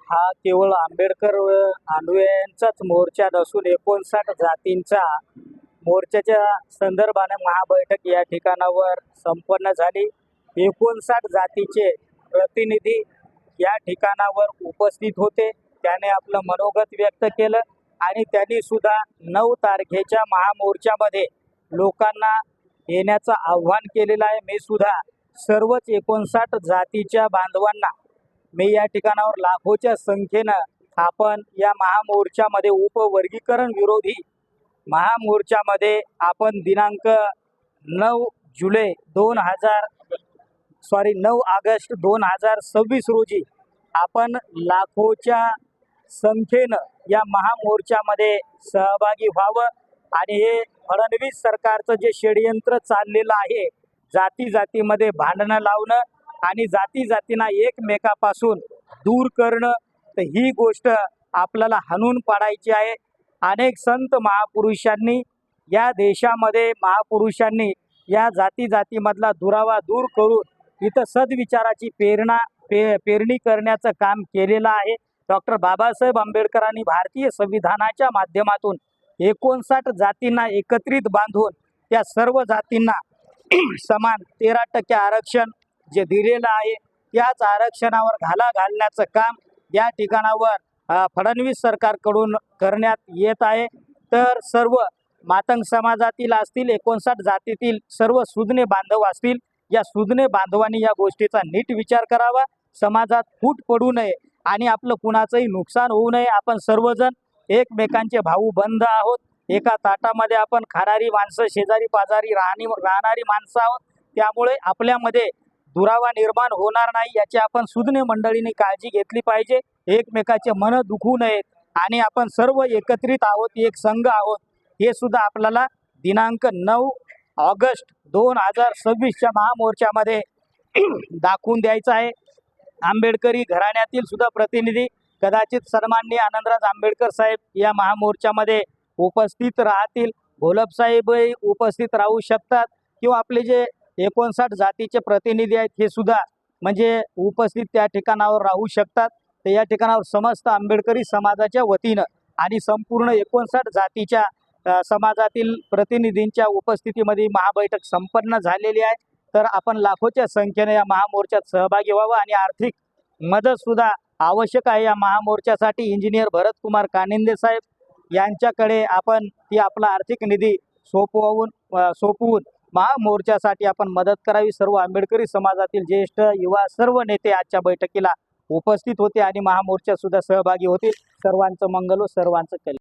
हा केवळ आंबेडकर अनुयायांचाच मोर्चा नसून 59 जातींचा मोर्चाच्या संदर्भाने महाबैठक या ठिकाणावर संपन्न झाली। 59 जातीचे प्रतिनिधी या ठिकाणावर उपस्थित होते। त्याने आपलं मनोगत व्यक्त केलं आणि त्यांनी सुद्धा 9 तारखेच्या महामोर्चामध्ये लोकांना येण्याचं आव्हान केलेलं आहे। मी सुद्धा सर्वच 59 जातीच्या बांधवांना मी या ठिकाणावर लाखोच्या संख्येनं आपण या महामोर्चामध्ये उपवर्गीकरण विरोधी महामोर्चामध्ये आपण दिनांक 9 ऑगस्ट 2026 रोजी आपण लाखोच्या संख्येनं या महामोर्चामध्ये सहभागी व्हावं आणि हे फडणवीस सरकारचं जे षडयंत्र चाललेलं आहे, जाती जातीमध्ये भांडणं लावणं आणि जाती जातींना एकमेकापासून दूर करणं, तर ही गोष्ट आपल्याला हाणून पाडायची आहे। अनेक संत महापुरुषांनी या देशामध्ये या जाती जातीमधला दुरावा दूर करून इथं सद्विचाराची पेरणी करण्याचं काम केलेलं आहे। डॉक्टर बाबासाहेब आंबेडकरांनी भारतीय संविधानाच्या माध्यमातून 59 जातींना एकत्रित बांधून त्या सर्व जातींना समान 13% आरक्षण जे दिलेलं आहे, त्याच आरक्षणावर घाला घालण्याचं काम या ठिकाणावर फडणवीस सरकारकडून करण्यात येत आहे। तर सर्व मातंग समाजातील असतील, 59 जातीतील सर्व सुज्ञ बांधव असतील, या सुज्ञ बांधवांनी या गोष्टीचा नीट विचार करावा। समाजात फूट पडू नये आणि आपलं कुणाचंही नुकसान होऊ नये। आपण सर्वजण एकमेकांचे भाऊ बंध आहोत। एका ताटामध्ये आपण खाणारी माणसं, शेजारी पाजारी राहणारी माणसं आहोत। त्यामुळे आपल्यामध्ये दुरावा निर्माण होणार नाही याची आपण सुज्ञ मंडळींनी काळजी घेतली पाहिजे। एकमेकाचे मन दुखू नयेत आणि आपण सर्व एकत्रित आहोत, एक संघ आहोत, हे सुद्धा आपल्याला दिनांक 9 ऑगस्ट 2026च्या महामोर्चामध्ये दाखवून द्यायचं आहे। आंबेडकरी घराण्यातील सुद्धा प्रतिनिधी कदाचित सन्माननीय आनंदराज आंबेडकर साहेब या महामोर्चामध्ये उपस्थित राहतील, घोलपसाहेबही उपस्थित राहू शकतात किंवा आपले जे 59 जातीचे प्रतिनिधी आहेत हे सुद्धा म्हणजे उपस्थित त्या ठिकाणावर राहू शकतात। तर या ठिकाणावर समस्त आंबेडकरी समाजाच्या वतीनं आणि संपूर्ण 59 जातीच्या समाजातील प्रतिनिधींच्या उपस्थितीमध्ये महाबैठक संपन्न झालेली आहे। तर आपण लाखोच्या संख्येने या महामोर्चात सहभागी व्हावं आणि आर्थिक मदत सुद्धा आवश्यक आहे। या महामोर्चासाठी इंजिनियर भरतकुमार कानिंदे साहेब यांच्याकडे आपण ती आपला आर्थिक निधी सोपवून महामोर्चासाठी आपण मदत करावी। सर्व आंबेडकरी समाजातील ज्येष्ठ युवा सर्व नेते आजच्या बैठकीला उपस्थित होते आणि महामोर्चात सुद्धा सहभागी होते। सर्वांचं मंगल व सर्वांचं कल्याण।